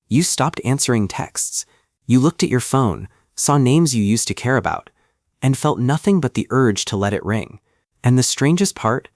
You stopped answering texts. You looked at your phone, saw names you used to care about, and felt nothing but the urge to let it ring. And the strangest part?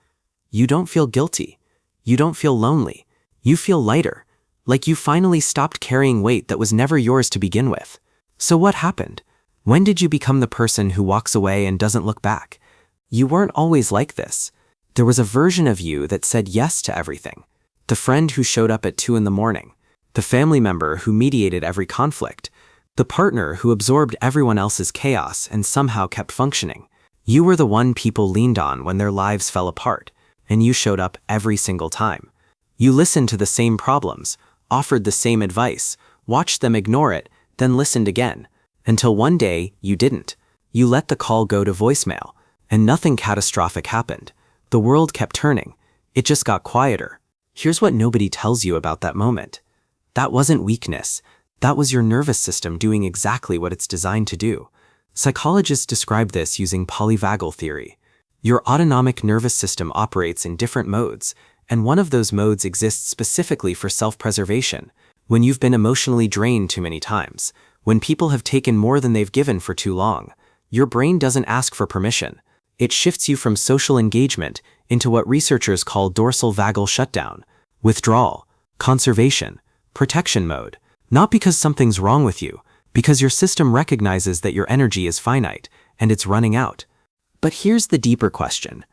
You don't feel guilty. You don't feel lonely. You feel lighter, like you finally stopped carrying weight that was never yours to begin with. So what happened? When did you become the person who walks away and doesn't look back? You weren't always like this. There was a version of you that said yes to everything. The friend who showed up at 2 a.m, the family member who mediated every conflict, the partner who absorbed everyone else's chaos and somehow kept functioning. You were the one people leaned on when their lives fell apart, and you showed up every single time. You listened to the same problems, offered the same advice, watched them ignore it, then listened again. Until one day, you didn't. You let the call go to voicemail, and nothing catastrophic happened. The world kept turning. It just got quieter. Here's what nobody tells you about that moment. That wasn't weakness. That was your nervous system doing exactly what it's designed to do. Psychologists describe this using Polyvagal Theory. Your autonomic nervous system operates in different modes, and one of those modes exists specifically for self-preservation. When you've been emotionally drained too many times, when people have taken more than they've given for too long, your brain doesn't ask for permission. It shifts you from social engagement into what researchers call dorsal vagal shutdown, withdrawal, conservation, protection mode. Not because something's wrong with you, because your system recognizes that your energy is finite and it's running out. But here's the deeper question.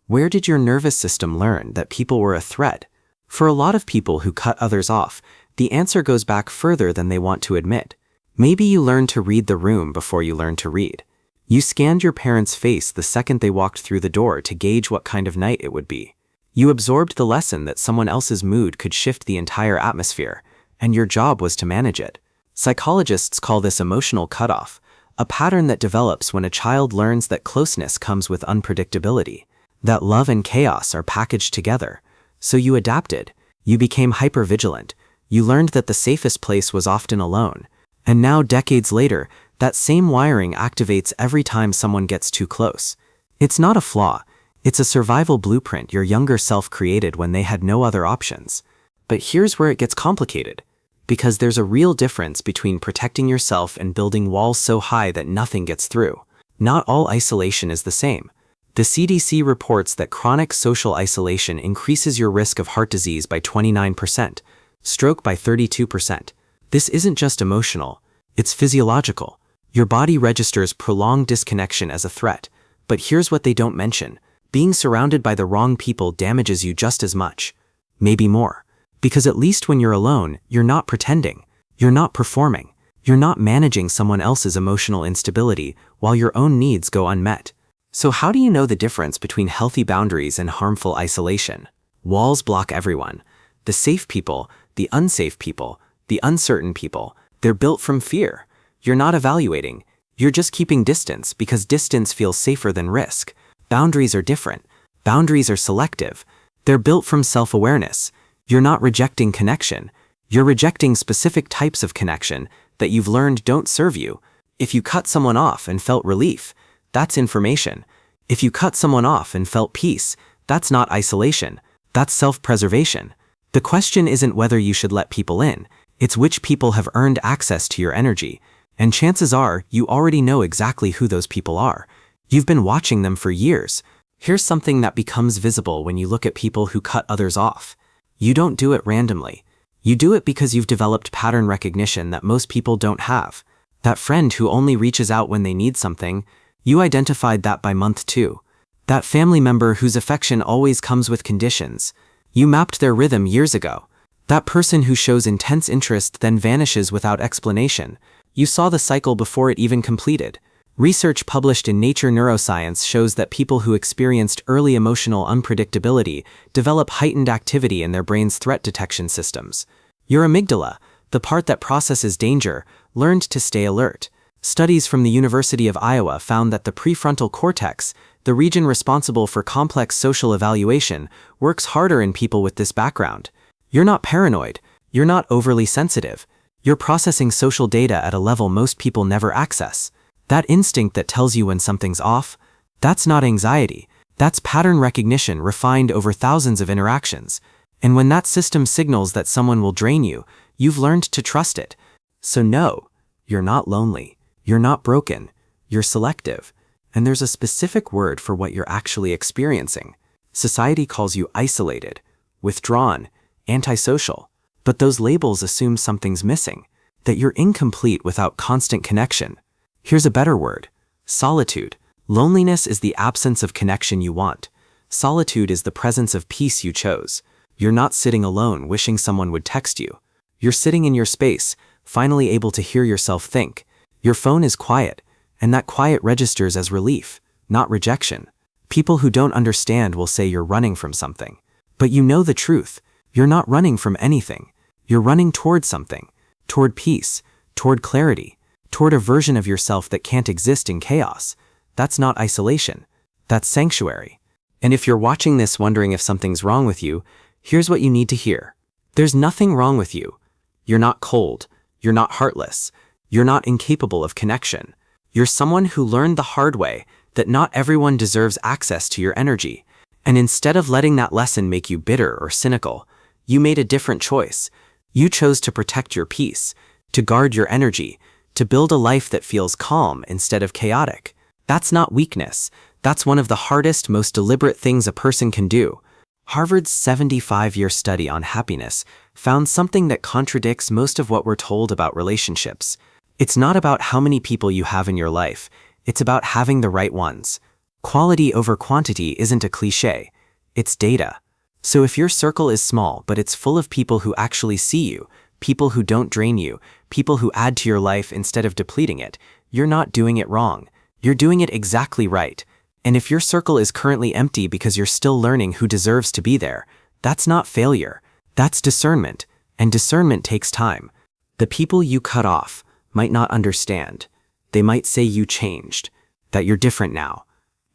Where did your nervous system learn that people were a threat? For a lot of people who cut others off, the answer goes back further than they want to admit. Maybe you learned to read the room before you learned to read. You scanned your parents' face the second they walked through the door to gauge what kind of night it would be. You absorbed the lesson that someone else's mood could shift the entire atmosphere, and your job was to manage it. Psychologists call this emotional cutoff, a pattern that develops when a child learns that closeness comes with unpredictability, that love and chaos are packaged together. So you adapted. You became hypervigilant. You learned that the safest place was often alone. And now, decades later, that same wiring activates every time someone gets too close. It's not a flaw. It's a survival blueprint your younger self created when they had no other options. But here's where it gets complicated. Because there's a real difference between protecting yourself and building walls so high that nothing gets through. Not all isolation is the same. The CDC reports that chronic social isolation increases your risk of heart disease by 29%, stroke by 32%. This isn't just emotional, it's physiological. Your body registers prolonged disconnection as a threat. But here's what they don't mention. Being surrounded by the wrong people damages you just as much, maybe more. Because at least when you're alone, you're not pretending, you're not performing, you're not managing someone else's emotional instability while your own needs go unmet. So how do you know the difference between healthy boundaries and harmful isolation? Walls block everyone. The safe people, the unsafe people, the uncertain people, they're built from fear. You're not evaluating, you're just keeping distance because distance feels safer than risk. Boundaries are different. Boundaries are selective. They're built from self-awareness. You're not rejecting connection. You're rejecting specific types of connection that you've learned don't serve you. If you cut someone off and felt relief, that's information. If you cut someone off and felt peace, that's not isolation. That's self-preservation. The question isn't whether you should let people in. It's which people have earned access to your energy. And chances are, you already know exactly who those people are. You've been watching them for years. Here's something that becomes visible when you look at people who cut others off. You don't do it randomly. You do it because you've developed pattern recognition that most people don't have. That friend who only reaches out when they need something, you identified that by month 2. That family member whose affection always comes with conditions, you mapped their rhythm years ago. That person who shows intense interest then vanishes without explanation, you saw the cycle before it even completed. Research published in Nature Neuroscience shows that people who experienced early emotional unpredictability develop heightened activity in their brain's threat detection systems. Your amygdala, the part that processes danger, learned to stay alert. Studies from the University of Iowa found that the prefrontal cortex, the region responsible for complex social evaluation, works harder in people with this background. You're not paranoid. You're not overly sensitive. You're processing social data at a level most people never access. That instinct that tells you when something's off, that's not anxiety. That's pattern recognition refined over thousands of interactions. And when that system signals that someone will drain you, you've learned to trust it. So no, you're not lonely. You're not broken. You're selective. And there's a specific word for what you're actually experiencing. Society calls you isolated, withdrawn, antisocial. But those labels assume something's missing, that you're incomplete without constant connection. Here's a better word: solitude. Loneliness is the absence of connection you want. Solitude is the presence of peace you chose. You're not sitting alone wishing someone would text you. You're sitting in your space, finally able to hear yourself think. Your phone is quiet, and that quiet registers as relief, not rejection. People who don't understand will say you're running from something. But you know the truth. You're not running from anything. You're running toward something. Toward peace, toward clarity, toward a version of yourself that can't exist in chaos. That's not isolation. That's sanctuary. And if you're watching this wondering if something's wrong with you, here's what you need to hear. There's nothing wrong with you. You're not cold. You're not heartless. You're not incapable of connection. You're someone who learned the hard way that not everyone deserves access to your energy. And instead of letting that lesson make you bitter or cynical, you made a different choice. You chose to protect your peace, to guard your energy, to build a life that feels calm instead of chaotic. That's not weakness. That's one of the hardest, most deliberate things a person can do. Harvard's 75-year study on happiness found something that contradicts most of what we're told about relationships. It's not about how many people you have in your life. It's about having the right ones. Quality over quantity isn't a cliché. It's data. So if your circle is small, but it's full of people who actually see you, people who don't drain you, people who add to your life instead of depleting it, you're not doing it wrong. You're doing it exactly right. And if your circle is currently empty because you're still learning who deserves to be there, that's not failure. That's discernment. And discernment takes time. The people you cut off might not understand. They might say you changed, that you're different now.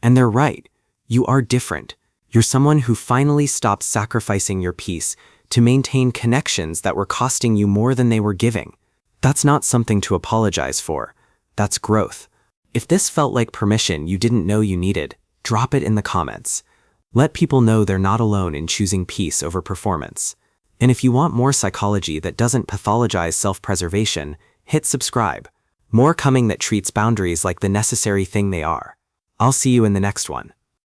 And they're right. You are different. You're someone who finally stopped sacrificing your peace to maintain connections that were costing you more than they were giving. That's not something to apologize for. That's growth. If this felt like permission you didn't know you needed, drop it in the comments. Let people know they're not alone in choosing peace over performance. And if you want more psychology that doesn't pathologize self-preservation, hit subscribe. More coming that treats boundaries like the necessary thing they are. I'll see you in the next one.